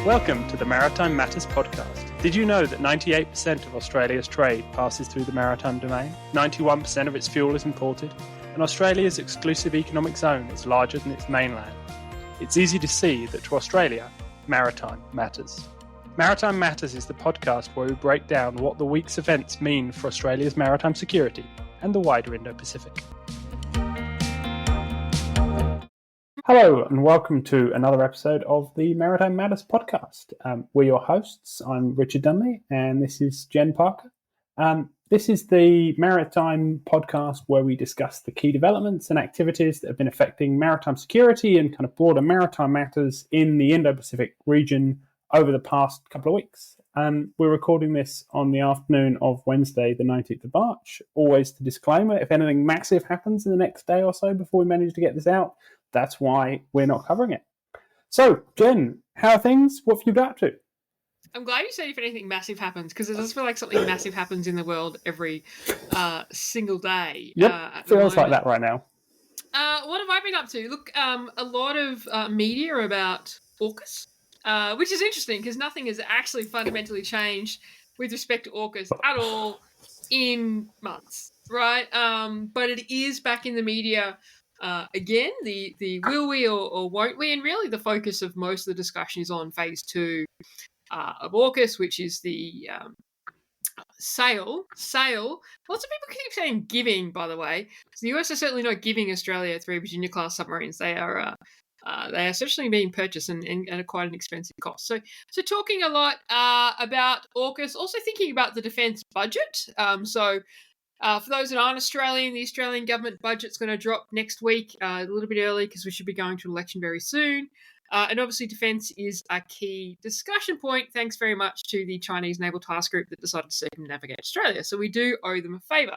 Welcome to the Maritime Matters podcast. Did you know that 98% of Australia's trade passes through the maritime domain? 91% of its fuel is imported, and Australia's exclusive economic zone is larger than its mainland. It's easy to see that to Australia, maritime matters. Maritime Matters is the podcast where we break down what the week's events mean for Australia's maritime security and the wider Indo-Pacific. Hello and welcome to another episode of the Maritime Matters podcast. We're your hosts. I'm Richard Dunley and this is Jen Parker. This is the Maritime podcast where we discuss the key developments and activities that have been affecting maritime security and kind of broader maritime matters in the Indo-Pacific region over the past couple of weeks. We're recording this on the afternoon of Wednesday, the 19th of March. Always the disclaimer, if anything massive happens in the next day or so before we manage to get this out, that's why we're not covering it. So, Jen, how are things? What have you been up to? I'm glad you said if anything massive happens, because it does feel like something massive happens in the world every single day. Yep, feels like that right now. What have I been up to? Look, a lot of media about AUKUS, which is interesting because nothing has actually fundamentally changed with respect to AUKUS at all in months, right? But it is back in the media again, the will we or won't we, and really the focus of most of the discussion is on phase 2 of AUKUS, which is the sale. Lots of people keep saying giving, by the way. So the US are certainly not giving Australia 3 Virginia-class submarines. They are certainly being purchased and at quite an expensive cost. So talking a lot about AUKUS, also thinking about the defence budget. For those that aren't Australian, the Australian government budget's going to drop next week, a little bit early because we should be going to an election very soon. And obviously defence is a key discussion point, thanks very much to the Chinese Naval Task Group that decided to circumnavigate Australia. So we do owe them a favour.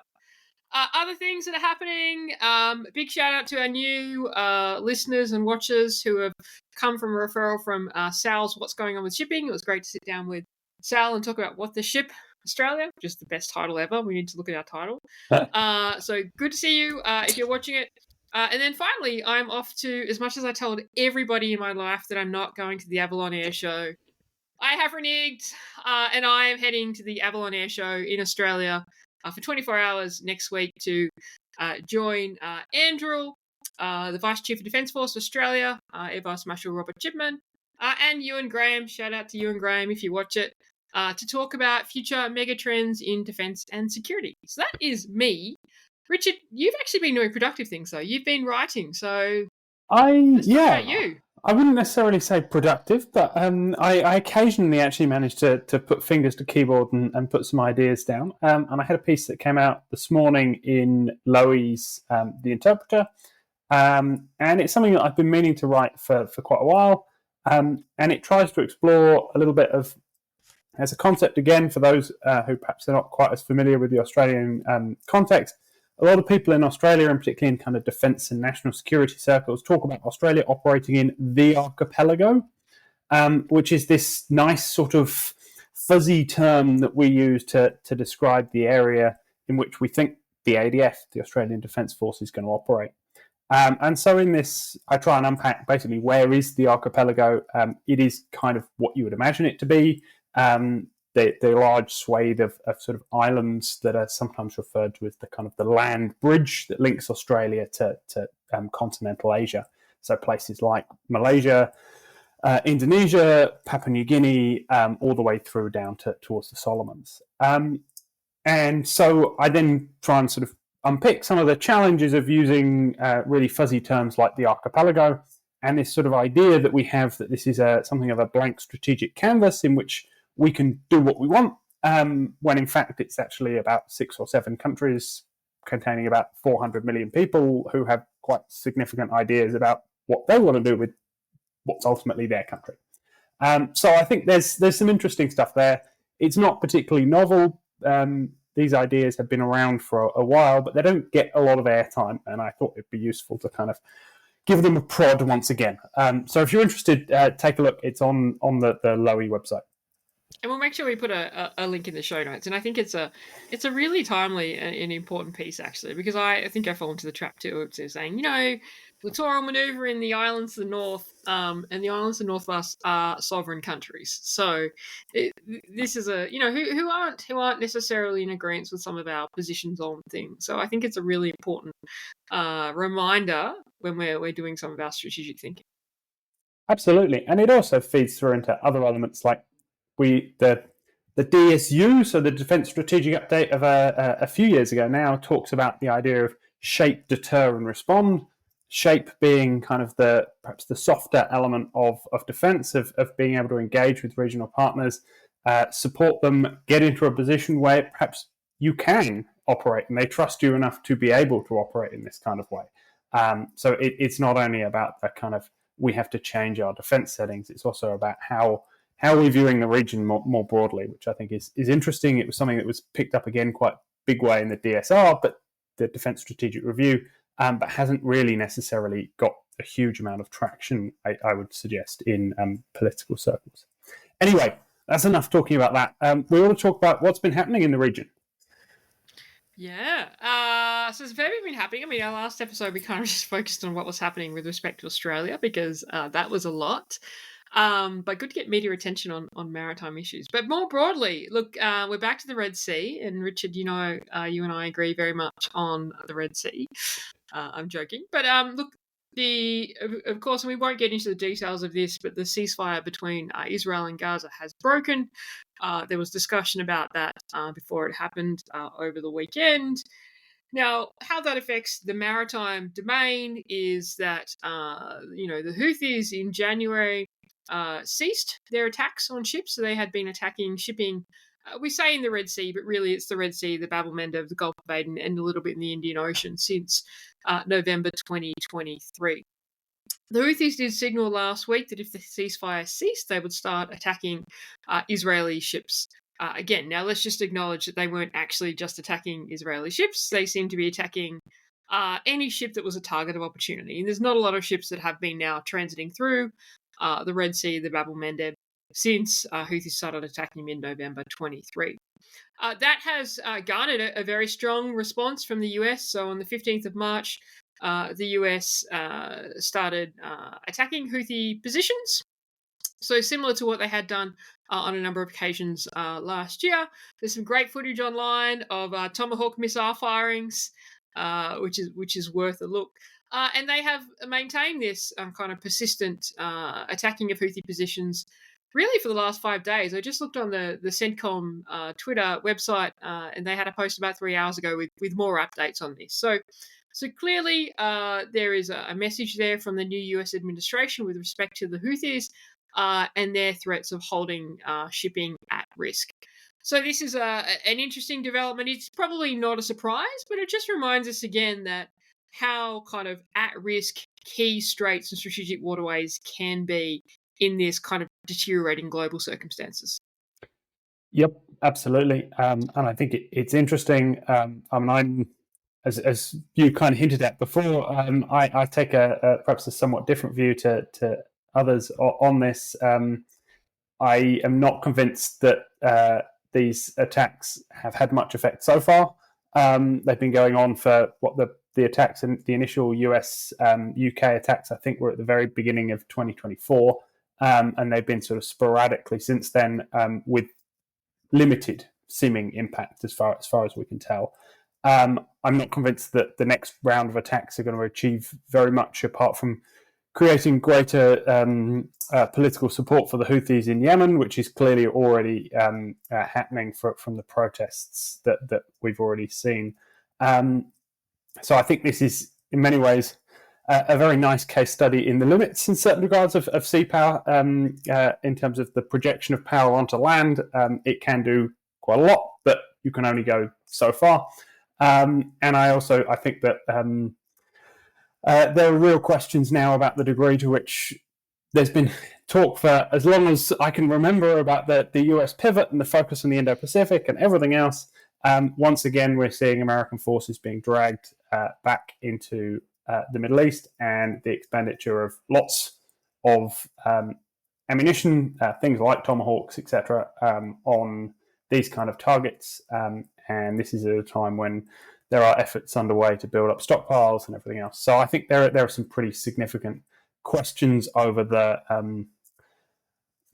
Other things that are happening, big shout out to our new listeners and watchers who have come from a referral from Sal's What's Going On with Shipping. It was great to sit down with Sal and talk about What the Ship Australia, just the best title ever. We need to look at our title. So good to see you if you're watching it. And then finally, I'm off to, as much as I told everybody in my life that I'm not going to the Avalon Air Show, I have reneged, and I am heading to the Avalon Air Show in Australia for 24 hours next week to join Andrew, the Vice Chief of Defence Force Australia, Air Vice Marshal Robert Chipman, and Ewan Graham. Shout out to Ewan Graham if you watch it. To talk about future megatrends in defence and security. So that is me. Richard, you've actually been doing productive things, though. You've been writing, so let's talk about you. I wouldn't necessarily say productive, but I occasionally actually manage to put fingers to keyboard and put some ideas down. And I had a piece that came out this morning in LOTE's The Interpreter, and it's something that I've been meaning to write for quite a while, and it tries to explore a little bit of, as a concept, again, for those who perhaps are not quite as familiar with the Australian context, a lot of people in Australia, and particularly in kind of defence and national security circles, talk about Australia operating in the archipelago, which is this nice sort of fuzzy term that we use to describe the area in which we think the ADF, the Australian Defence Force, is going to operate. And so in this, I try and unpack basically where is the archipelago. It is kind of what you would imagine it to be. The large swathe of sort of islands that are sometimes referred to as the kind of the land bridge that links Australia to continental Asia. So places like Malaysia, Indonesia, Papua New Guinea, all the way through down towards the Solomons. And so I then try and sort of unpick some of the challenges of using really fuzzy terms like the archipelago, and this sort of idea that we have that this is something of a blank strategic canvas in which we can do what we want, when in fact it's actually about 6 or 7 countries containing about 400 million people who have quite significant ideas about what they want to do with what's ultimately their country. So I think there's some interesting stuff there. It's not particularly novel. These ideas have been around for a while, but they don't get a lot of airtime, and I thought it'd be useful to kind of give them a prod once again. So if you're interested, take a look. It's on the LOTE website. And we'll make sure we put a link in the show notes. And I think it's a really timely and important piece, actually, because I think I fall into the trap too of saying, littoral manoeuvre in the islands of the north, and the islands of the north of us are sovereign countries. So this is who aren't necessarily in agreement with some of our positions on things. So I think it's a really important reminder when we're doing some of our strategic thinking. Absolutely, and it also feeds through into other elements like the DSU, so the Defence Strategic Update of a few years ago now, talks about the idea of shape, deter, and respond. Shape being kind of perhaps the softer element of defence, of being able to engage with regional partners, support them, get into a position where perhaps you can operate and they trust you enough to be able to operate in this kind of way. So it's not only about the kind of we have to change our defence settings, it's also about how we're viewing the region more broadly, which I think is interesting. It was something that was picked up again quite big way in the DSR, but the Defence Strategic Review, but hasn't really necessarily got a huge amount of traction, I would suggest, in political circles. Anyway, that's enough talking about that. We want to talk about what's been happening in the region. Yeah. So there's very been happening. I mean, our last episode, we kind of just focused on what was happening with respect to Australia because that was a lot. But good to get media attention on maritime issues. But more broadly, look, we're back to the Red Sea. And Richard, you and I agree very much on the Red Sea. I'm joking. But look, of course, and we won't get into the details of this, but the ceasefire between Israel and Gaza has broken. There was discussion about that before it happened over the weekend. Now, how that affects the maritime domain is that, the Houthis in January ceased their attacks on ships. So they had been attacking shipping, we say in the Red Sea, but really it's the Red Sea, the Bab el-Mandeb, the Gulf of Aden, and a little bit in the Indian Ocean since November 2023. The Houthis did signal last week that if the ceasefire ceased, they would start attacking Israeli ships again. Now, let's just acknowledge that they weren't actually just attacking Israeli ships. They seem to be attacking any ship that was a target of opportunity. And there's not a lot of ships that have been now transiting through the Red Sea, the Bab el-Mandeb, since Houthis started attacking mid-November 23. That has garnered a very strong response from the US. So on the 15th of March, the US started attacking Houthi positions. So similar to what they had done on a number of occasions last year. There's some great footage online of Tomahawk missile firings, which is worth a look. And they have maintained this kind of persistent attacking of Houthi positions really for the last 5 days. I just looked on the CENTCOM Twitter website, and they had a post about 3 hours ago with more updates on this. So clearly there is a message there from the new US administration with respect to the Houthis and their threats of holding shipping at risk. So this is an interesting development. It's probably not a surprise, but it just reminds us again that how kind of at-risk key straits and strategic waterways can be in this kind of deteriorating global circumstances. Yep, absolutely. And I think it's interesting. I'm, as you kind of hinted at before, I take perhaps a somewhat different view to others on this. I am not convinced that these attacks have had much effect so far. They've been going on for the attacks and the initial US UK attacks, I think, were at the very beginning of 2024, and they've been sort of sporadically since then, with limited seeming impact as far as we can tell. I'm not convinced that the next round of attacks are going to achieve very much apart from creating greater political support for the Houthis in Yemen, which is clearly already happening from the protests that we've already seen. So I think this is, in many ways, a very nice case study in the limits, in certain regards, of sea power in terms of the projection of power onto land. It can do quite a lot, but you can only go so far. And I think that there are real questions now about the degree to which there's been talk for as long as I can remember about the US pivot and the focus on the Indo-Pacific and everything else. Once again, we're seeing American forces being dragged back into the Middle East, and the expenditure of lots of ammunition, things like Tomahawks, etc., on these kind of targets. And this is at a time when there are efforts underway to build up stockpiles and everything else. So I think there are some pretty significant questions over the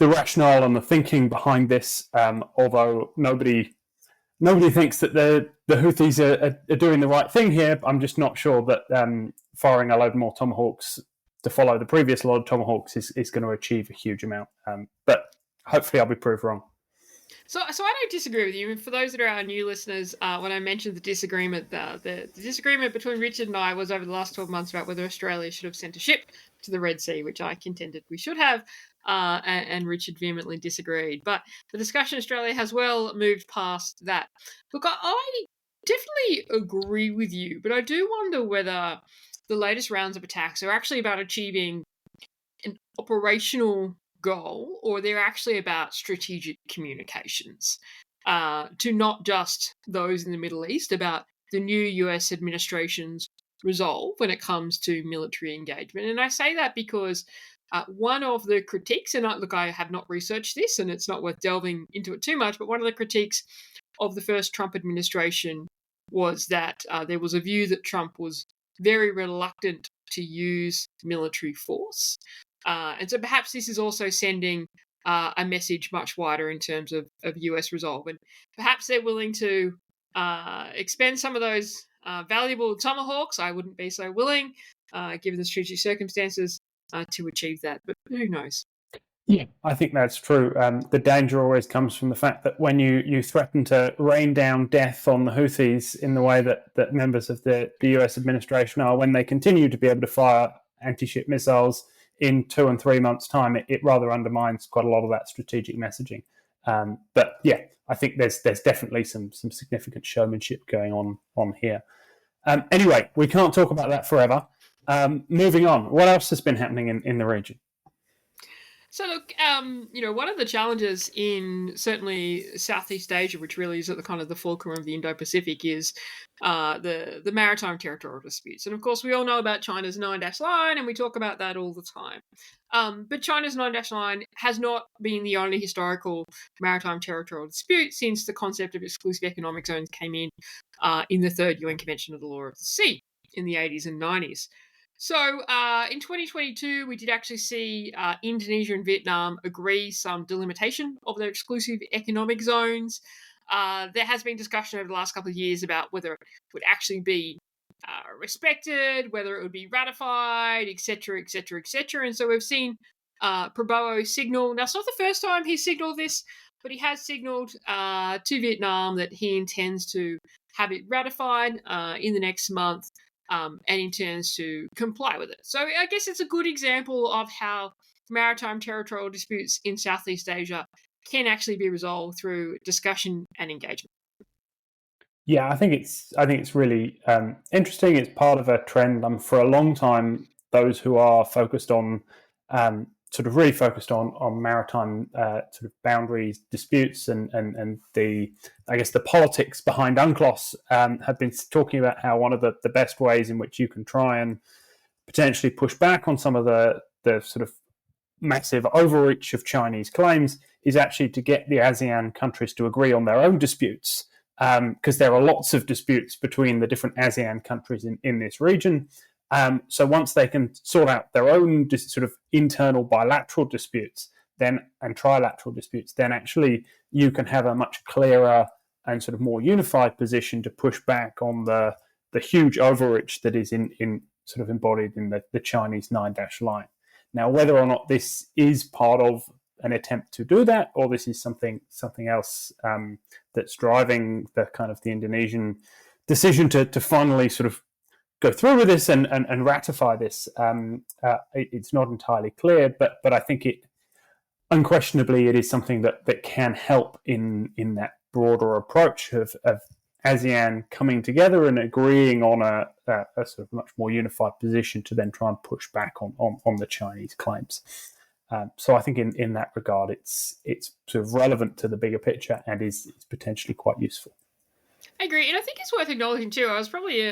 rationale and the thinking behind this. Although nobody thinks that the Houthis are doing the right thing here. I'm just not sure that firing a load more Tomahawks to follow the previous load of Tomahawks is going to achieve a huge amount. But hopefully I'll be proved wrong. So I don't disagree with you. For those that are our new listeners, when I mentioned the disagreement, the disagreement between Richard and I was over the last 12 months about whether Australia should have sent a ship to the Red Sea, which I contended we should have, and Richard vehemently disagreed. But the discussion Australia has well moved past that. Look, I definitely agree with you, but I do wonder whether the latest rounds of attacks are actually about achieving an operational goal, or they're actually about strategic communications to not just those in the Middle East, about the new US administration's resolve when it comes to military engagement. And I say that because one of the critiques, and I have not researched this and it's not worth delving into it too much, but one of the critiques of the first Trump administration was that there was a view that Trump was very reluctant to use military force. And so perhaps this is also sending a message much wider in terms of US resolve. And perhaps they're willing to expend some of those valuable Tomahawks. I wouldn't be so willing, given the strategic circumstances, to achieve that. But who knows? Yeah, I think that's true. The danger always comes from the fact that when you threaten to rain down death on the Houthis in the way that members of the US administration are, when they continue to be able to fire anti-ship missiles in 2 and 3 months' time, it rather undermines quite a lot of that strategic messaging. But yeah, I think there's definitely some significant showmanship going on here. Anyway, we can't talk about that forever. Moving on, what else has been happening in the region? So look, one of the challenges in certainly Southeast Asia, which really is at the kind of the fulcrum of the Indo-Pacific, is the maritime territorial disputes. And of course, we all know about China's 9-dash line, and we talk about that all the time. But China's 9-dash line has not been the only historical maritime territorial dispute since the concept of exclusive economic zones came in the Third UN Convention of the Law of the Sea in the 80s and 90s. So in 2022, we did actually see Indonesia and Vietnam agree some delimitation of their exclusive economic zones. There has been discussion over the last couple of years about whether it would actually be respected, whether it would be ratified, etc., etc., etc. And so we've seen Prabowo signal. Now, it's not the first time he's signaled this, but he has signaled to Vietnam that he intends to have it ratified in the next month. And intends to comply with it. So I guess it's a good example of how maritime territorial disputes in Southeast Asia can actually be resolved through discussion and engagement. Yeah, I think it's really interesting. It's part of a trend. For a long time, those who are focused on really focused on maritime sort of boundaries disputes and the politics behind UNCLOS have been talking about how one of the best ways in which you can try and potentially push back on some of the sort of massive overreach of Chinese claims is actually to get the ASEAN countries to agree on their own disputes, because there are lots of disputes between the different ASEAN countries in this region. So once they can sort out their own sort of internal bilateral disputes and trilateral disputes, then actually you can have a much clearer and sort of more unified position to push back on the huge overreach that is in sort of embodied in the Chinese 9-dash line. Now, whether or not this is part of an attempt to do that, or this is something else that's driving the Indonesian decision to finally sort of go through with this and ratify this, it's not entirely clear, but I think it unquestionably it is something that can help in that broader approach of ASEAN coming together and agreeing on a sort of much more unified position to then try and push back on the Chinese claims. So I think in that regard, it's sort of relevant to the bigger picture and is potentially quite useful. I agree, and I think it's worth acknowledging too. I was probably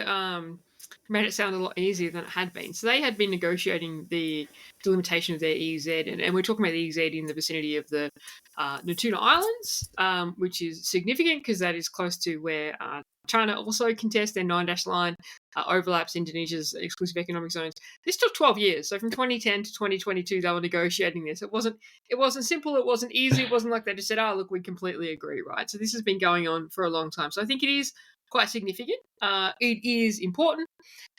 made it sound a lot easier than it had been. So they had been negotiating the delimitation of their EEZ, and we're talking about the EEZ in the vicinity of the Natuna Islands, which is significant because that is close to where China also contests their 9-dash line, overlaps Indonesia's exclusive economic zones. This took 12 years. So from 2010 to 2022, they were negotiating this. It wasn't simple. It wasn't easy. It wasn't like they just said, "Oh, look, we completely agree," right? So this has been going on for a long time. So I think it is quite significant. It is important.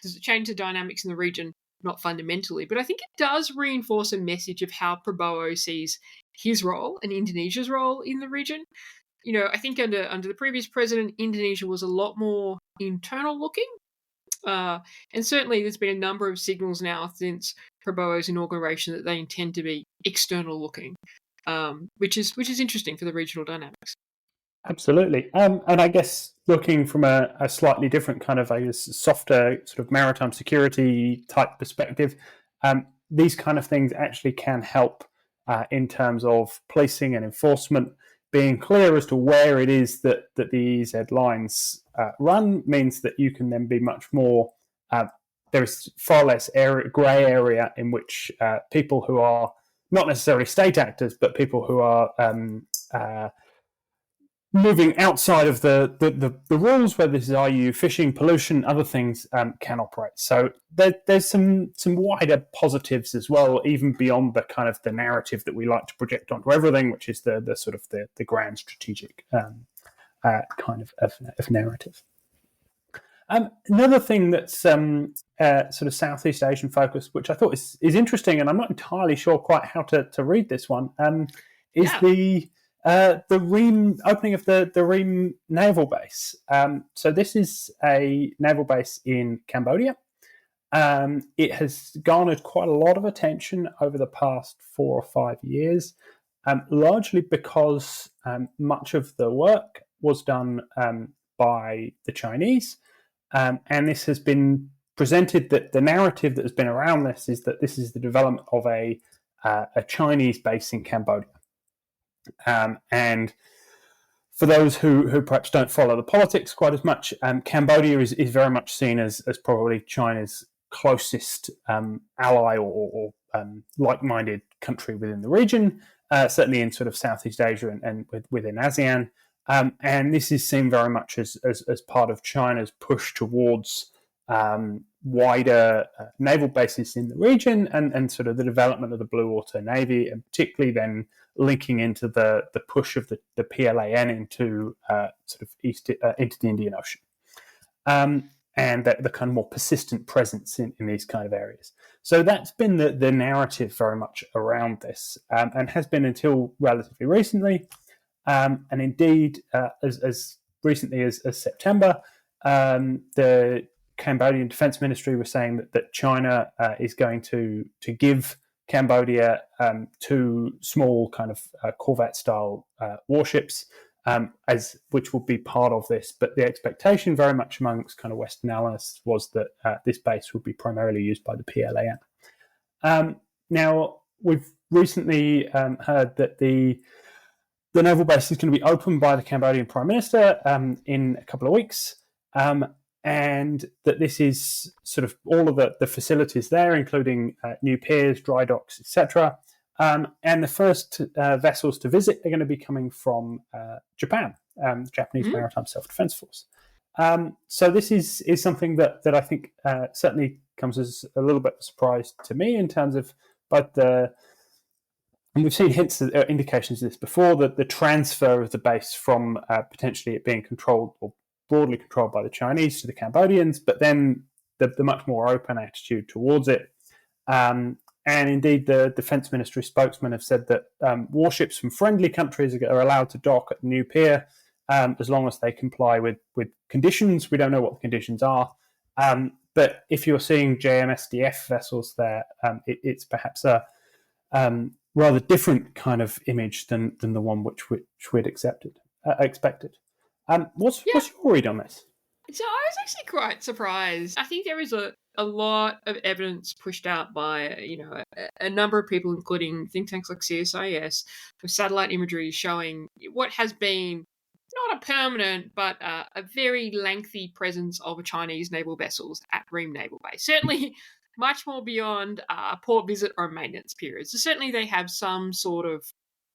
Does it change the dynamics in the region? Not fundamentally, but I think it does reinforce a message of how Prabowo sees his role and Indonesia's role in the region. I think under the previous president, Indonesia was a lot more internal looking. And certainly there's been a number of signals now since Prabowo's inauguration that they intend to be external looking, which is interesting for the regional dynamics. Absolutely. And I guess looking from a slightly different kind of, softer sort of maritime security type perspective, these kind of things actually can help in terms of policing and enforcement. Being clear as to where it is that the EEZ lines run means that you can then be much more, there's far less grey area in which people who are not necessarily state actors, but people who are moving outside of the rules, whether this is IU fishing, pollution, other things, can operate. So there's some wider positives as well, even beyond the kind of the narrative that we like to project onto everything, which is the sort of the grand strategic kind of narrative. Another thing that's sort of Southeast Asian focused, which I thought is interesting, and I'm not entirely sure quite how to read this one, is the Ream opening of the Ream naval base. So this is a naval base in Cambodia. It has garnered quite a lot of attention over the past 4 or 5 years, largely because much of the work was done by the Chinese. And this has been presented that the narrative that has been around this is that this is the development of a Chinese base in Cambodia. And for those who perhaps don't follow the politics quite as much, Cambodia is very much seen as probably China's closest ally or like-minded country within the region, certainly in sort of Southeast Asia and within ASEAN. And this is seen very much as part of China's push towards wider naval bases in the region and sort of the development of the Blue Water Navy, and particularly then linking into the push of the PLAN into sort of into the Indian Ocean, and the kind of more persistent presence in these kind of areas. So that's been the narrative very much around this, and has been until relatively recently. And indeed, as recently as September, the Cambodian Defense Ministry was saying that China is going to give Cambodia 2 small kind of corvette-style warships, which will be part of this. But the expectation very much amongst kind of Western analysts was that this base would be primarily used by the PLAN. Now, we've recently heard that the naval base is going to be opened by the Cambodian Prime Minister in a couple of weeks, and that this is sort of all of the facilities there, including new piers, dry docks, etc. And the first vessels to visit are going to be coming from Japan, the Japanese Maritime Self-Defense Force. So this is something that I think certainly comes as a little bit of a surprise to me in terms of both and we've seen hints, indications of this before, that the transfer of the base from potentially it being controlled or broadly controlled by the Chinese to the Cambodians, but then the much more open attitude towards it. And indeed, the Defence Ministry spokesman have said that warships from friendly countries are allowed to dock at the new pier as long as they comply with conditions. We don't know what the conditions are. But if you're seeing JMSDF vessels there, it's perhaps a rather different kind of image than the one which we'd expected. What's your read on this? So I was actually quite surprised. I think there is a lot of evidence pushed out by a number of people, including think tanks like CSIS, with satellite imagery showing what has been not a permanent but a very lengthy presence of Chinese naval vessels at Ream Naval Base. Certainly much more beyond port visit or maintenance periods. So certainly they have some sort of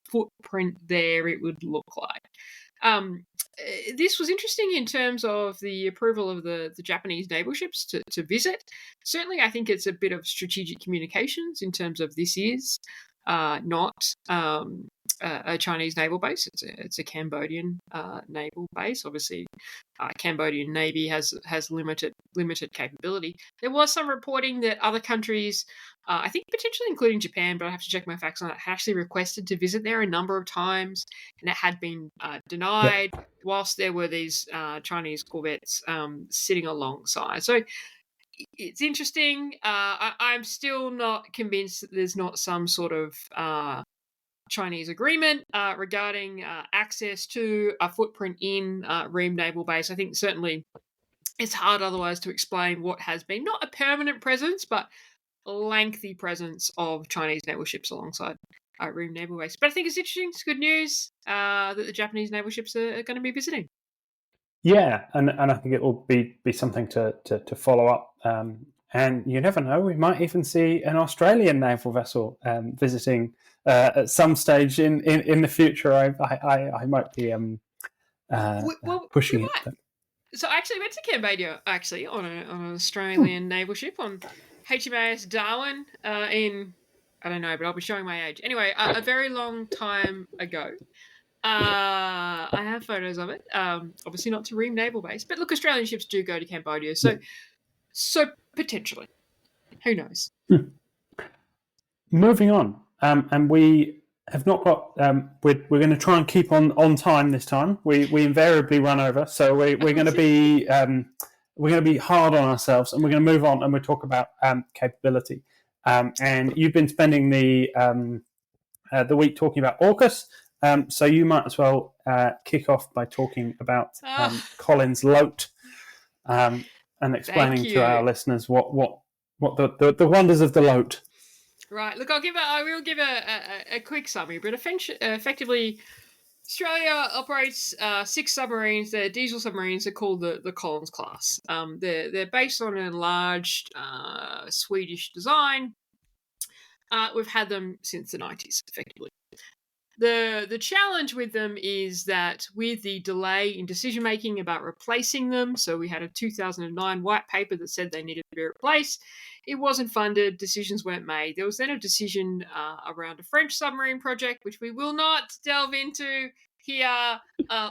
footprint there, it would look like. this was interesting in terms of the approval of the Japanese naval ships to visit. Certainly, I think it's a bit of strategic communications in terms of this is not a Chinese naval base. It's a Cambodian naval base. Obviously, Cambodian Navy has limited capability. There was some reporting that other countries, I think potentially including Japan, but I have to check my facts on it, had actually requested to visit there a number of times, and it had been denied. Yep. Whilst there were these Chinese corvettes sitting alongside. So it's interesting. I'm still not convinced that there's not some sort of Chinese agreement regarding access to a footprint in Ream Naval Base. I think certainly it's hard otherwise to explain what has been not a permanent presence, but a lengthy presence of Chinese naval ships alongside Ream Naval Base. But I think it's interesting. It's good news that the Japanese naval ships are going to be visiting. Yeah, and I think it will be something to follow up. And you never know, we might even see an Australian naval vessel visiting at some stage in the future. I might be pushing it. So I actually went to Cambodia on an Australian naval ship on HMAS Darwin in, I don't know, but I'll be showing my age. Anyway, a very long time ago. I have photos of it. Obviously not to Ream Naval Base, but look, Australian ships do go to Cambodia, so potentially, who knows? Moving on, and we have not got. We're going to try and keep on time this time. We invariably run over, so we're going to be hard on ourselves, and we're going to move on and we'll talk about capability. And you've been spending the week talking about AUKUS. So you might as well kick off by talking about Collins LOTE and explaining to our listeners what the wonders of the LOTE. Right. Look, I will give a quick summary, but effectively, Australia operates 6 submarines. They're diesel submarines. They're called the Collins class. They're based on an enlarged Swedish design. We've had them since the 90s, effectively. The challenge with them is that with the delay in decision making about replacing them, so we had a 2009 white paper that said they needed to be replaced. It wasn't funded, decisions weren't made. There was then a decision around a French submarine project, which we will not delve into here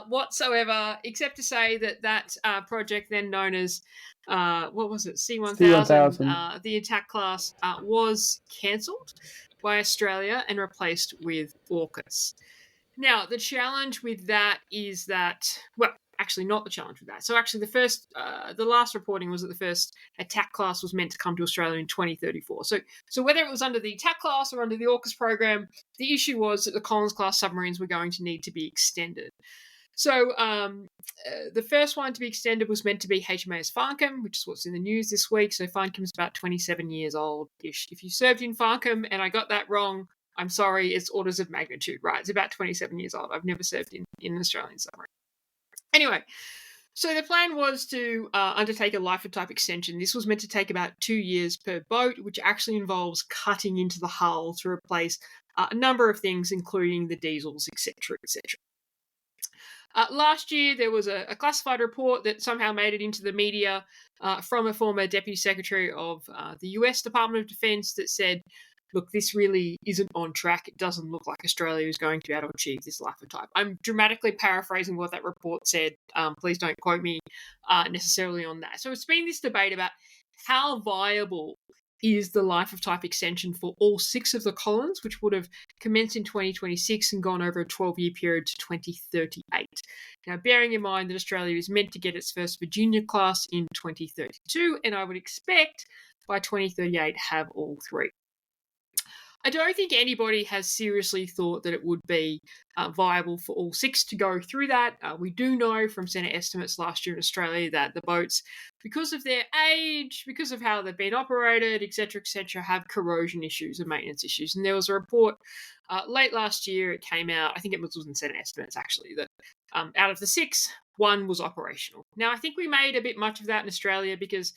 whatsoever, except to say that project, then known as what was it, C-1000, the attack class, was cancelled by Australia and replaced with AUKUS. Now, the challenge with that is that, well, actually not the challenge with that. So actually the last reporting was that the first attack class was meant to come to Australia in 2034. So whether it was under the attack class or under the AUKUS program, the issue was that the Collins class submarines were going to need to be extended. So the first one to be extended was meant to be HMAS Farnham, which is what's in the news this week. So Farnham's about 27 years old-ish. If you served in Farnham and I got that wrong, I'm sorry, it's orders of magnitude, right? It's about 27 years old. I've never served in an Australian submarine. Anyway, so the plan was to undertake a life of type extension. This was meant to take about 2 years per boat, which actually involves cutting into the hull to replace a number of things, including the diesels, etc., etc. Last year, there was a classified report that somehow made it into the media from a former Deputy Secretary of the US Department of Defense that said, look, this really isn't on track. It doesn't look like Australia is going to be able to achieve this life of type. I'm dramatically paraphrasing what that report said. Please don't quote me necessarily on that. So it's been this debate about how viable is the life of type extension for all 6 of the Collins, which would have commenced in 2026 and gone over a 12-year period to 2038. Now, bearing in mind that Australia is meant to get its first Virginia class in 2032, and I would expect by 2038 have all 3. I don't think anybody has seriously thought that it would be viable for all 6 to go through that. We do know from Senate estimates last year in Australia that the boats, because of their age, because of how they've been operated, etc., have corrosion issues and maintenance issues. And there was a report late last year, it came out, I think it was in Senate estimates actually, that out of the 6, 1 was operational. Now, I think we made a bit much of that in Australia because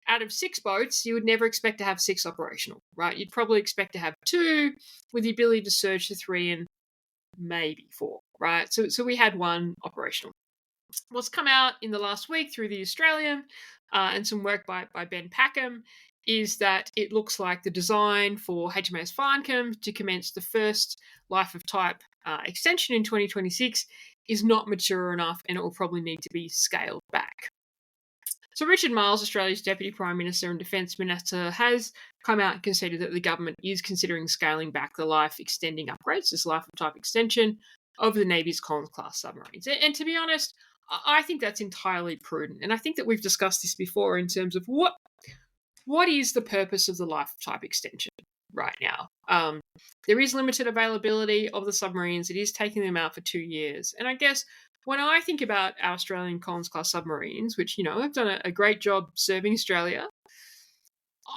out of 6 boats, you would never expect to have 6 operational, right? You'd probably expect to have 2 with the ability to surge to 3 and maybe 4, right? So we had 1 operational. What's come out in the last week through the Australian and some work by Ben Packham is that it looks like the design for HMAS Farnham to commence the first life of type extension in 2026 is not mature enough, and it will probably need to be scaled back. So Richard Marles, Australia's Deputy Prime Minister and Defence Minister, has come out and conceded that the government is considering scaling back the life extending upgrades, this life of type extension, of the Navy's Collins-class submarines. And to be honest, I think that's entirely prudent. And I think that we've discussed this before in terms of what is the purpose of the life of type extension right now. There is limited availability of the submarines. It is taking them out for 2 years. And I guess when I think about our Australian Collins-class submarines, which, have done a great job serving Australia,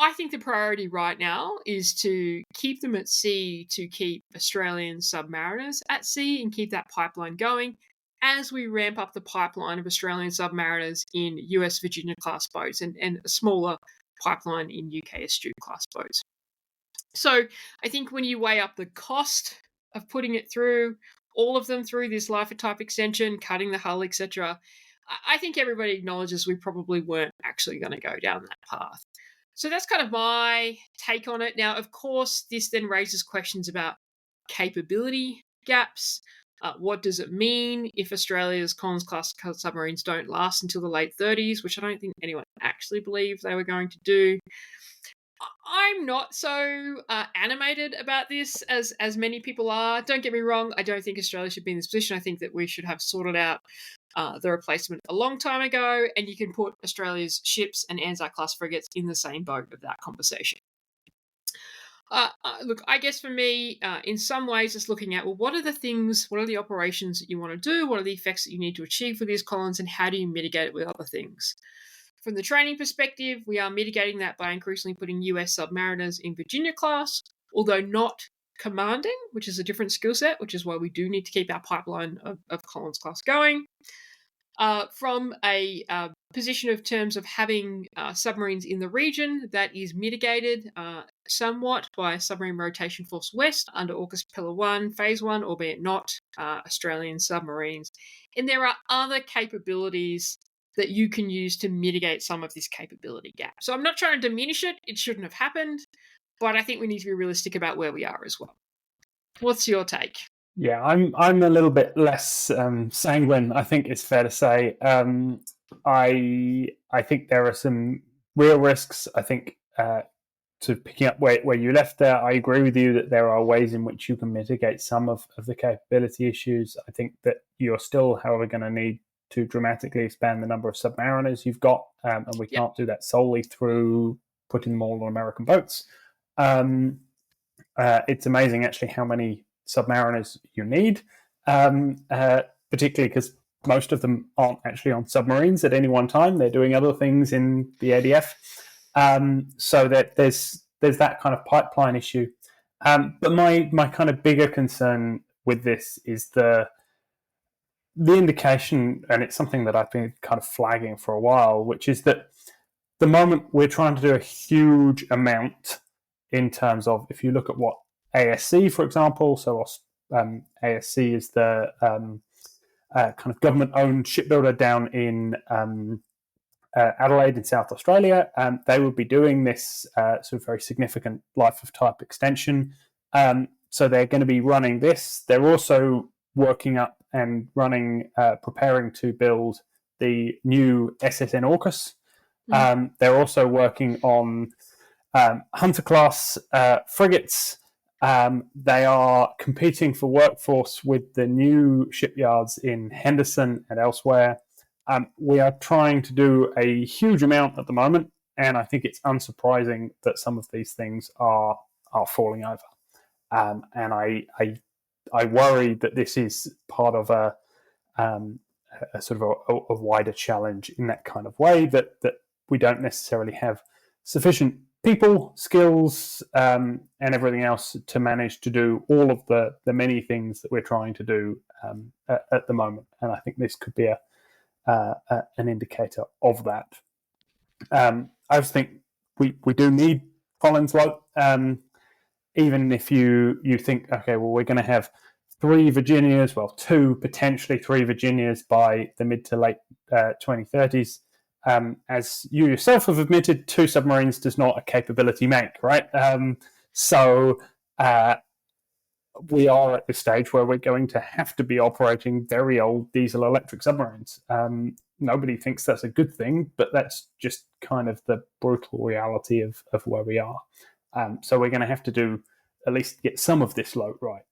I think the priority right now is to keep them at sea, to keep Australian submariners at sea and keep that pipeline going as we ramp up the pipeline of Australian submariners in US Virginia-class boats and a smaller pipeline in UK Astute-class boats. So I think when you weigh up the cost of putting it through, all of them through this life of type extension, cutting the hull, etc., I think everybody acknowledges we probably weren't actually going to go down that path. So that's kind of my take on it. Now, of course, this then raises questions about capability gaps. What does it mean if Australia's Collins-class submarines don't last until the late 30s, which I don't think anyone actually believed they were going to do? I'm not so animated about this as many people are. Don't get me wrong. I don't think Australia should be in this position. I think that we should have sorted out the replacement a long time ago, and you can put Australia's ships and Anzac-class frigates in the same boat of that conversation. Look, I guess for me, in some ways, it's looking at, what are the operations that you want to do? What are the effects that you need to achieve for these columns, and how do you mitigate it with other things? From the training perspective, we are mitigating that by increasingly putting US submariners in Virginia-class, although not commanding, which is a different skill set, which is why we do need to keep our pipeline of Collins-class going. From a position of terms of having submarines in the region, that is mitigated somewhat by Submarine Rotation Force West under AUKUS Pillar 1, Phase 1, albeit not Australian submarines. And there are other capabilities that you can use to mitigate some of this capability gap. So I'm not trying to diminish it. It shouldn't have happened. But I think we need to be realistic about where we are as well. What's your take? Yeah, I'm a little bit less sanguine, I think it's fair to say. I think there are some real risks. I think to picking up where you left there, I agree with you that there are ways in which you can mitigate some of the capability issues. I think that you're still, however, going to need to dramatically expand the number of submariners you've got, and we can't do that solely through putting them all on American boats. It's amazing, actually, how many submariners you need, particularly because most of them aren't actually on submarines at any one time. They're doing other things in the ADF. So that there's that kind of pipeline issue. But my kind of bigger concern with this is the indication, and it's something that I've been kind of flagging for a while, which is that the moment we're trying to do a huge amount in terms of, if you look at what ASC, for example, so ASC is the kind of government-owned shipbuilder down in Adelaide in South Australia, they would be doing this sort of very significant life of type extension. So they're going to be running this. They're also working up and running, preparing to build the new SSN AUKUS. They're also working on Hunter-class frigates. They are competing for workforce with the new shipyards in Henderson and elsewhere. We are trying to do a huge amount at the moment, and I think it's unsurprising that some of these things are falling over. And I worry that this is part of a sort of a wider challenge in that kind of way, that we don't necessarily have sufficient people, skills, and everything else to manage to do all of the many things that we're trying to do at the moment. And I think this could be an indicator of that. I just think we do need Collins LOTE, even if you think, okay, well, we're going to have 2 potentially three Virginias by the mid to late 2030s. As you yourself have admitted, 2 submarines does not a capability make, right? So we are at this stage where we're going to have to be operating very old diesel-electric submarines. Nobody thinks that's a good thing, but that's just kind of the brutal reality of where we are. So we're going to have to do at least get some of this LOTE right.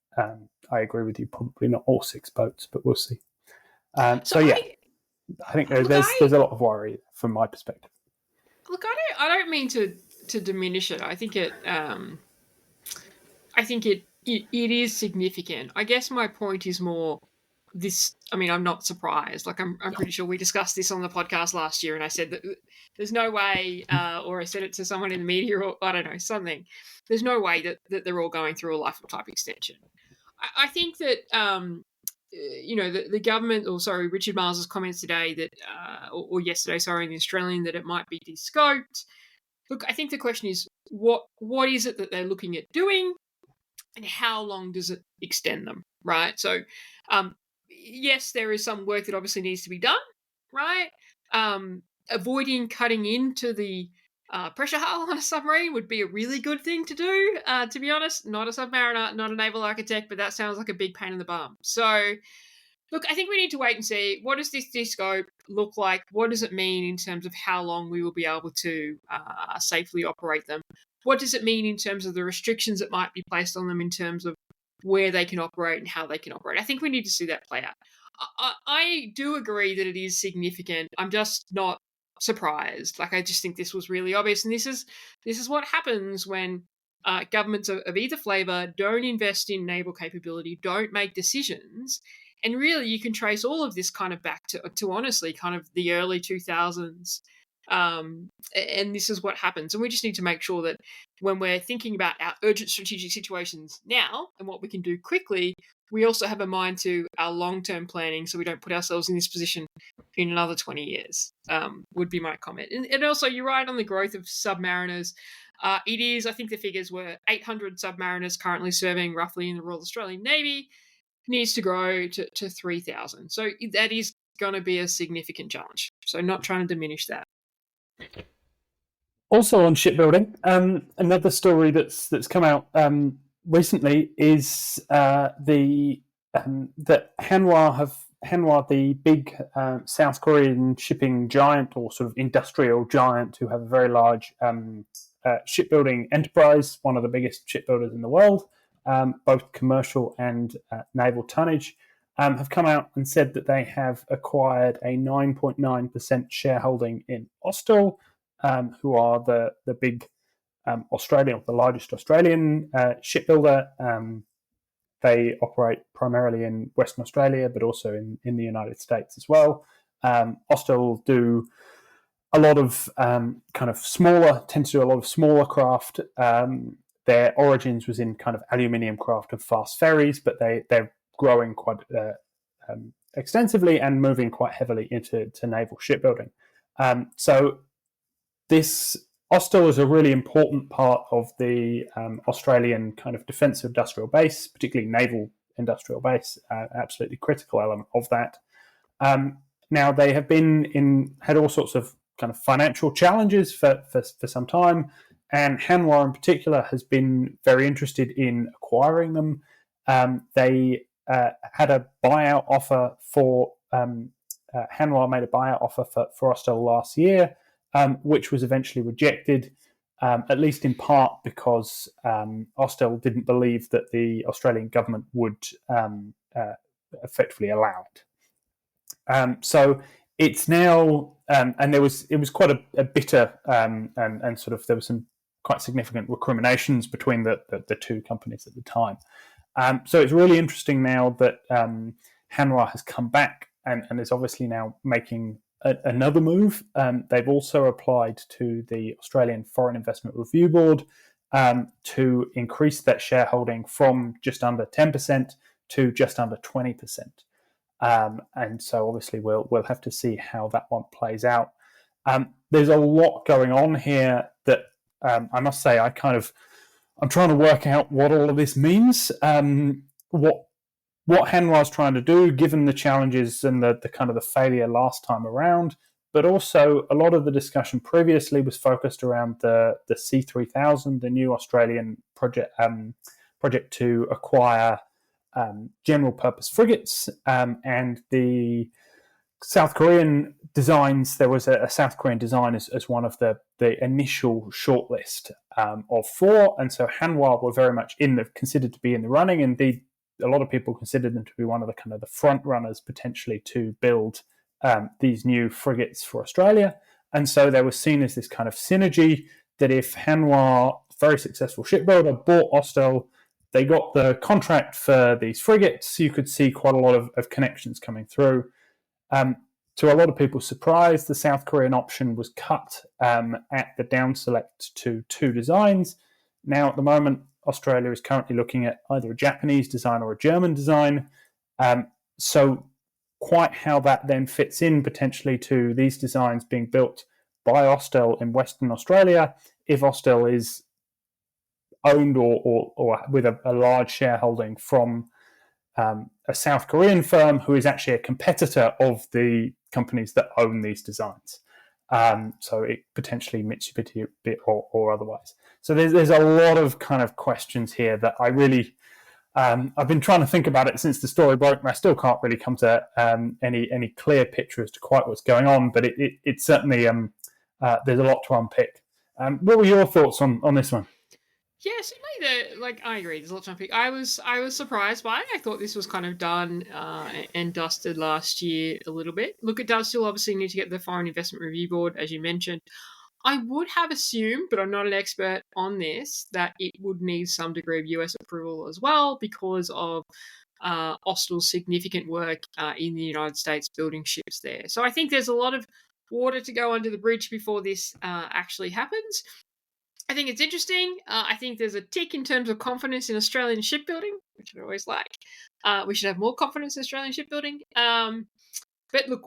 I agree with you, probably not all 6 boats, but we'll see. I think there's a lot of worry from my perspective. Look, I don't mean to diminish it. I think it is significant. I guess my point is more this. I mean, I'm not surprised. Like, I'm pretty sure we discussed this on the podcast last year, and I said that there's no way, or I said it to someone in the media, or I don't know, something. There's no way that they're all going through a lifetime type extension. I think that the government, Richard Marles' comments today that, or yesterday, in the Australian, that it might be de-scoped. Look, I think the question is, what is it that they're looking at doing, and how long does it extend them, right? So, yes, there is some work that obviously needs to be done, right? Avoiding cutting into the pressure hull on a submarine would be a really good thing to do, to be honest. Not a submariner, not a naval architect, but that sounds like a big pain in the bum. So, look, I think we need to wait and see, what does this de-scope look like? What does it mean in terms of how long we will be able to safely operate them? What does it mean in terms of the restrictions that might be placed on them in terms of where they can operate and how they can operate? I think we need to see that play out. I do agree that it is significant. I'm just not surprised. Like, I just think this was really obvious. And this is what happens when governments of either flavour don't invest in naval capability, don't make decisions. And really, you can trace all of this kind of back to honestly, kind of the early 2000s. And this is what happens. And we just need to make sure that when we're thinking about our urgent strategic situations now and what we can do quickly, we also have a mind to our long-term planning, so we don't put ourselves in this position in another 20 years, would be my comment. And also, you're right on the growth of submariners. It is, I think the figures were 800 submariners currently serving roughly in the Royal Australian Navy, needs to grow to 3,000. So that is going to be a significant challenge. So not trying to diminish that. Also on shipbuilding, another story that's come out recently is that Hanwha, the big South Korean shipping giant, or sort of industrial giant, who have a very large shipbuilding enterprise, one of the biggest shipbuilders in the world, both commercial and naval tonnage, have come out and said that they have acquired a 9.9% shareholding in Austal, who are the big the largest Australian shipbuilder. They operate primarily in Western Australia, but also in the United States as well. Austal do a lot of tend to do a lot of smaller craft. Their origins was in kind of aluminium craft and fast ferries, but they're growing quite extensively and moving quite heavily into naval shipbuilding. So this Austal is a really important part of the Australian kind of defence industrial base, particularly naval industrial base, absolutely critical element of that. Now, they have had all sorts of kind of financial challenges for some time, and Hanwha in particular has been very interested in acquiring them. They had a buyout offer for Hanwha made a buyout offer for Austal last year, which was eventually rejected, at least in part because Austal didn't believe that the Australian government would effectively allow it. So it's now, and it was quite a bitter and sort of there was some quite significant recriminations between the two companies at the time. So it's really interesting now that Hanwha has come back and is obviously now making another move. They've also applied to the Australian Foreign Investment Review Board to increase that shareholding from just under 10% to just under 20%. And so obviously we'll have to see how that one plays out. There's a lot going on here that I must say I'm trying to work out what all of this means. What what Hanwha is trying to do, given the challenges and the kind of the failure last time around. But also, a lot of the discussion previously was focused around the C3000, the new Australian project to acquire general purpose frigates, and the South Korean designs. There was a South Korean design as one of the initial shortlist of 4, and so Hanwha were very much considered to be in the running. Indeed, a lot of people considered them to be one of the kind of the front runners potentially to build these new frigates for Australia. And so they were seen as this kind of synergy that if Hanwha, very successful shipbuilder, bought Austal, they got the contract for these frigates, you could see quite a lot of connections coming through. To a lot of people's surprise, the South Korean option was cut at the down select to 2 designs. Now, at the moment, Australia is currently looking at either a Japanese design or a German design. So quite how that then fits in potentially to these designs being built by Austal in Western Australia, if Austal is owned or with a large shareholding from a South Korean firm who is actually a competitor of the companies that own these designs. So it potentially Mitsubishi or otherwise. So there's a lot of kind of questions here that I really I've been trying to think about it since the story broke, and I still can't really come to any clear picture as to quite what's going on. But it certainly there's a lot to unpick. What were your thoughts on this one? Yeah, certainly. I agree. There's a lot to unpick. I was surprised by it. I thought this was kind of done and dusted last year a little bit. Look, it does still obviously need to get the Foreign Investment Review Board, as you mentioned. I would have assumed, but I'm not an expert on this, that it would need some degree of US approval as well because of Austal's significant work in the United States building ships there. So I think there's a lot of water to go under the bridge before this actually happens. I think it's interesting. I think there's a tick in terms of confidence in Australian shipbuilding, which I always like. We should have more confidence in Australian shipbuilding. But look,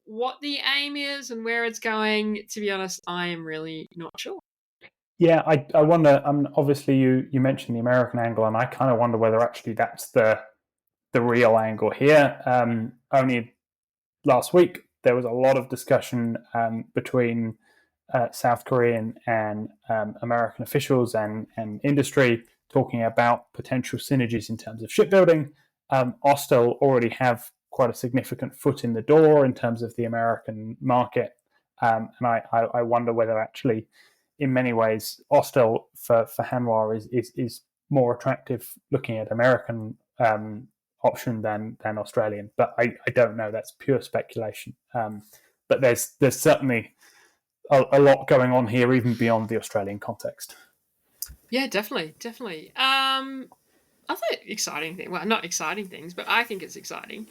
what the aim is and where it's going, to be honest, I am really not sure. Yeah, I wonder. Obviously, you mentioned the American angle, and I kind of wonder whether actually that's the real angle here. Only last week there was a lot of discussion between South Korean and American officials and industry talking about potential synergies in terms of shipbuilding. Austal already have quite a significant foot in the door in terms of the American market. And I wonder whether actually, in many ways, Austal for Hanwha is more attractive looking at American option than Australian. But I don't know. That's pure speculation. But there's certainly a lot going on here, even beyond the Australian context. Yeah, definitely. Other exciting thing, well, not exciting things, but I think it's exciting.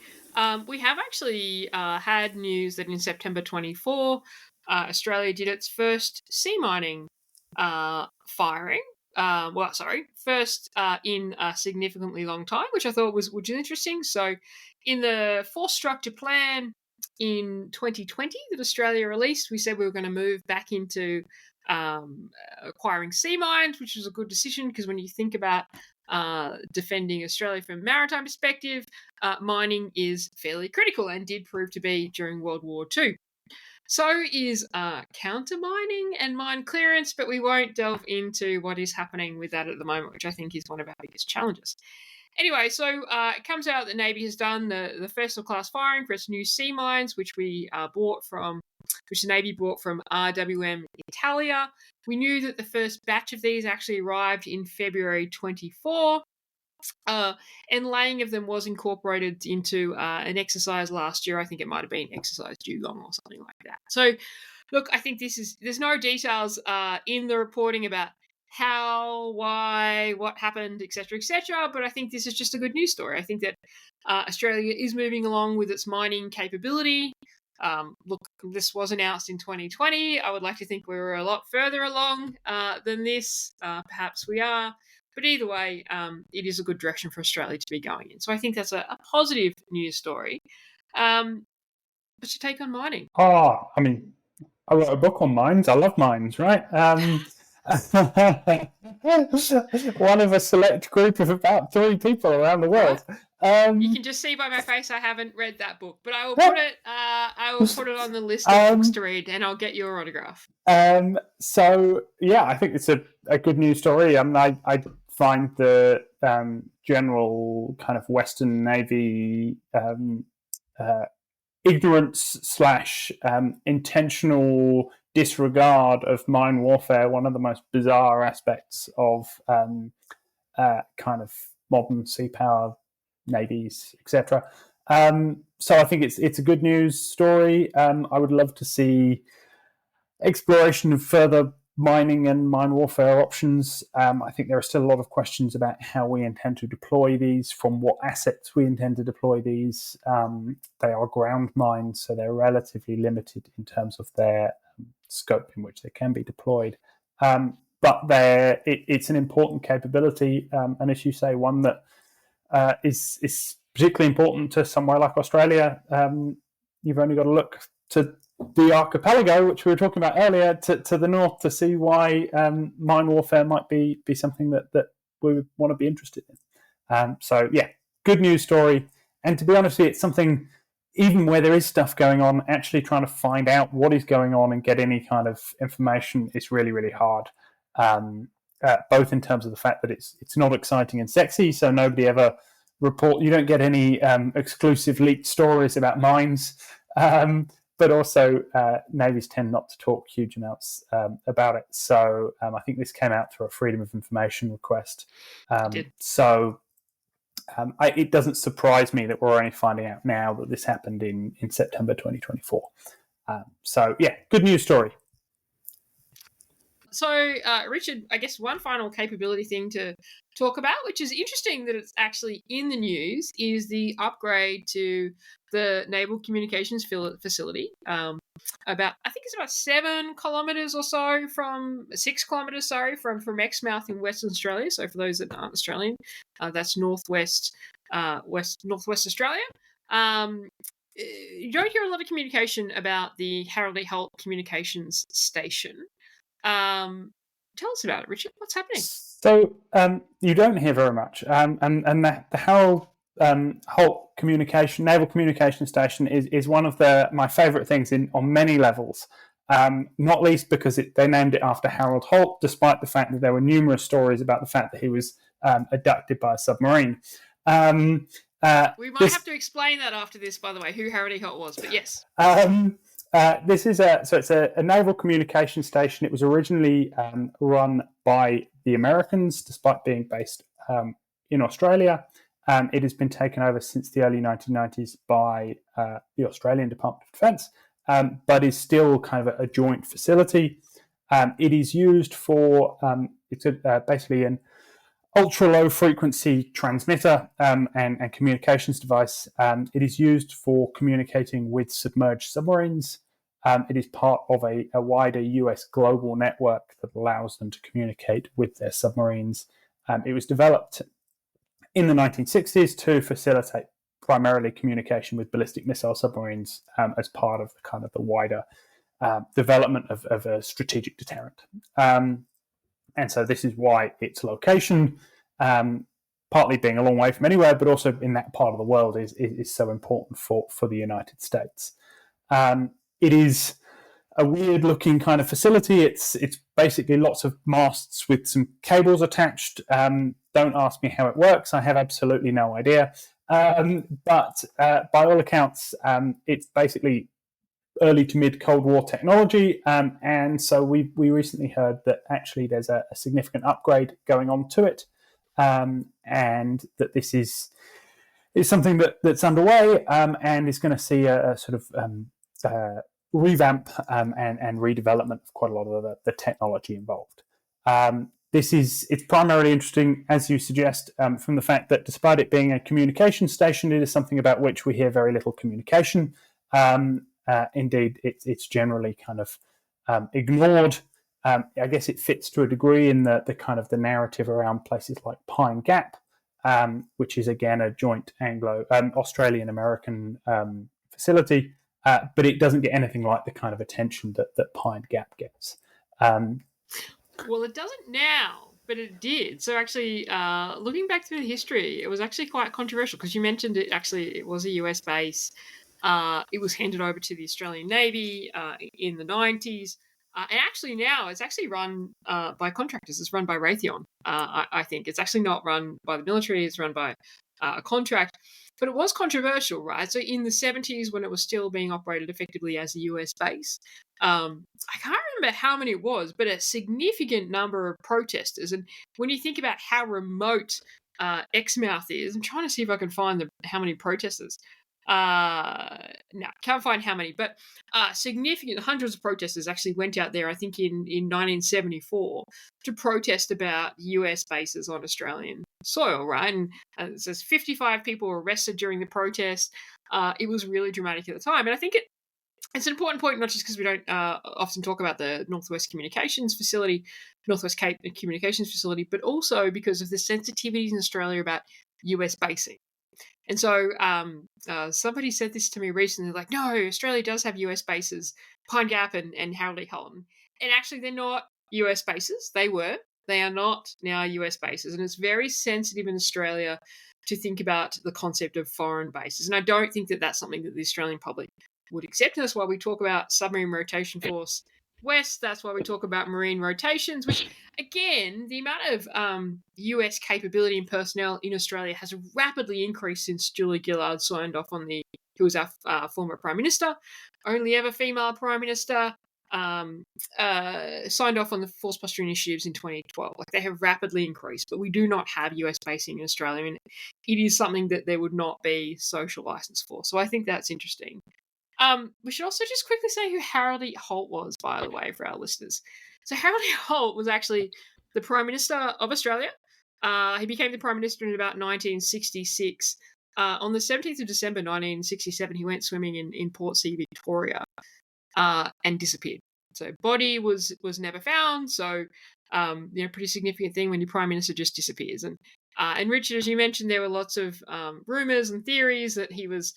We have actually had news that in September 24, Australia did its first sea mining firing. First in a significantly long time, which I thought was interesting. So, in the force structure plan in 2020 that Australia released, we said we were going to move back into acquiring sea mines, which was a good decision because when you think about defending Australia from a maritime perspective, mining is fairly critical and did prove to be during World War II. So is counter mining and mine clearance, but we won't delve into what is happening with that at the moment, which I think is one of our biggest challenges. Anyway, so it comes out that the Navy has done the vessel class firing for its new sea mines, which the Navy bought from RWM Italia. We knew that the first batch of these actually arrived in February 24. And laying of them was incorporated into an exercise last year. I think it might have been exercise Dugong or something like that. So, look, I think there's no details in the reporting about how, why, what happened, etc., but I think this is just a good news story. I think that Australia is moving along with its mining capability. Look, this was announced in 2020. I would like to think we were a lot further along than this. Perhaps we are. But either way, it is a good direction for Australia to be going in. So I think that's a positive news story. What's your take on mining? I mean, I wrote a book on mines. I love mines, right? One of a select group of about 3 people around the world. You can just see by my face I haven't read that book, but I will put it. I will put it on the list of books to read, and I'll get your autograph. So yeah, I think it's a good news story. I find the general kind of Western Navy ignorance slash intentional disregard of mine warfare one of the most bizarre aspects of kind of modern sea power navies, etc. So I think it's a good news story. I would love to see exploration of further mining and mine warfare options. I think there are still a lot of questions about how we intend to deploy these, from what assets we intend to deploy these. They are ground mines, so they're relatively limited in terms of their scope in which they can be deployed. But it's an important capability, and as you say, one that is particularly important to somewhere like Australia. You've only got to look to the archipelago, which we were talking about earlier, to the north to see why mine warfare might be something that we would want to be interested in. So yeah, good news story. And to be honest with you, it's something, even where there is stuff going on, actually trying to find out what is going on and get any kind of information is really, really hard. Both in terms of the fact that it's not exciting and sexy, so nobody ever you don't get any exclusive leaked stories about mines. But also, navies tend not to talk huge amounts about it. So I think this came out through a Freedom of Information request. So it doesn't surprise me that we're only finding out now that this happened in September 2024. So yeah, good news story. So, Richard, I guess one final capability thing to talk about, which is interesting that it's actually in the news, is the upgrade to the Naval Communications Facility. I think it's about 7 kilometres or so from 6 kilometres, from Exmouth in Western Australia. So, for those that aren't Australian, that's northwest Australia. You don't hear a lot of communication about the Harold E. Holt Communications Station. Tell us about it, Richard. What's happening? So you don't hear very much, and the Harold Holt Naval Communication Station is one of my favourite things on many levels. Not least because they named it after Harold Holt, despite the fact that there were numerous stories about the fact that he was abducted by a submarine. We might have to explain that after this, by the way, who Harold E. Holt was. But yes. This is it's a naval communication station. It was originally run by the Americans, despite being based in Australia. It has been taken over since the early 1990s by the Australian Department of Defence, but is still kind of a joint facility. It is used for it's basically an ultra-low frequency transmitter and communications device. It is used for communicating with submerged submarines. It is part of a wider US global network that allows them to communicate with their submarines. It was developed in the 1960s to facilitate primarily communication with ballistic missile submarines as part of the wider development of a strategic deterrent. And so this is why its location, partly being a long way from anywhere, but also in that part of the world, is so important for the United States. It is a weird-looking kind of facility. It's basically lots of masts with some cables attached. Don't ask me how it works. I have absolutely no idea. But by all accounts, it's basically early to mid Cold War technology, and so we recently heard that actually there's a significant upgrade going on to it, and that this is something that's underway and is going to see a sort of revamp and redevelopment of quite a lot of the technology involved. It's primarily interesting, as you suggest, from the fact that despite it being a communication station, it is something about which we hear very little communication. Indeed, it's generally kind of ignored. I guess it fits to a degree in the kind of the narrative around places like Pine Gap, which is again a joint Australian-American facility, but it doesn't get anything like the kind of attention that Pine Gap gets. Well, it doesn't now, but it did. So actually, looking back through the history, it was actually quite controversial because you mentioned it was a US base. It was handed over to the Australian Navy in the 90s. And actually now it's actually run by contractors. It's run by Raytheon, I think. It's actually not run by the military. It's run by a contract. But it was controversial, right? So in the 70s, when it was still being operated effectively as a US base, I can't remember how many it was, but a significant number of protesters. And when you think about how remote Exmouth is, I'm trying to see if I can find how many protesters. No, can't find how many, but significant hundreds of protesters actually went out there, I think in 1974, to protest about US bases on Australian soil, right? And it says 55 people were arrested during the protest. It was really dramatic at the time. And I think it's an important point, not just because we don't often talk about the Northwest Cape Communications Facility, but also because of the sensitivities in Australia about US basing. And so somebody said this to me recently, like, no, Australia does have US bases, Pine Gap and Howley Holland. And actually, they're not US bases. They were. They are not now US bases. And it's very sensitive in Australia to think about the concept of foreign bases. And I don't think that that's something that the Australian public would accept. And that's why we talk about Submarine Rotation Force West. That's why we talk about marine rotations, which, again, the amount of US capability and personnel in Australia has rapidly increased since Julia Gillard signed off on who was our former Prime Minister, only ever female Prime Minister, signed off on the Force Posture Initiatives in 2012. Like, they have rapidly increased, but we do not have US basing in Australia, and it is something that there would not be social license for. So I think that's interesting. We should also just quickly say who Harold E. Holt was, by the way, for our listeners. So Harold E. Holt was actually the Prime Minister of Australia. He became the Prime Minister in about 1966. On the 17th of December 1967, he went swimming in Portsea, Victoria, and disappeared. So body was never found. So, pretty significant thing when your Prime Minister just disappears. And Richard, as you mentioned, there were lots of rumours and theories that he was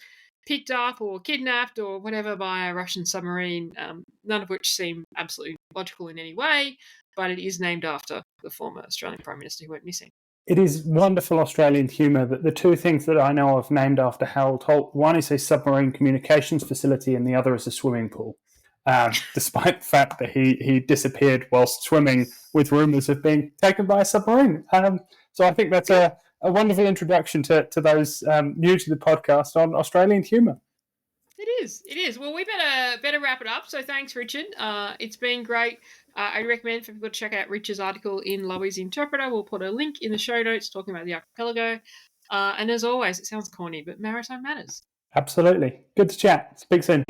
picked up or kidnapped or whatever by a Russian submarine, none of which seem absolutely logical in any way, but it is named after the former Australian Prime Minister who went missing. It is wonderful Australian humour that the two things that I know of named after Harold Holt, one is a submarine communications facility and the other is a swimming pool, despite the fact that he disappeared whilst swimming with rumours of being taken by a submarine. So I think that's a wonderful introduction to those new to the podcast on Australian humour. It is. Well, we better wrap it up. So thanks, Richard. It's been great. I recommend for people to check out Richard's article in Lowe's Interpreter. We'll put a link in the show notes talking about the archipelago. And as always, it sounds corny, but maritime matters. Absolutely. Good to chat. Speak soon.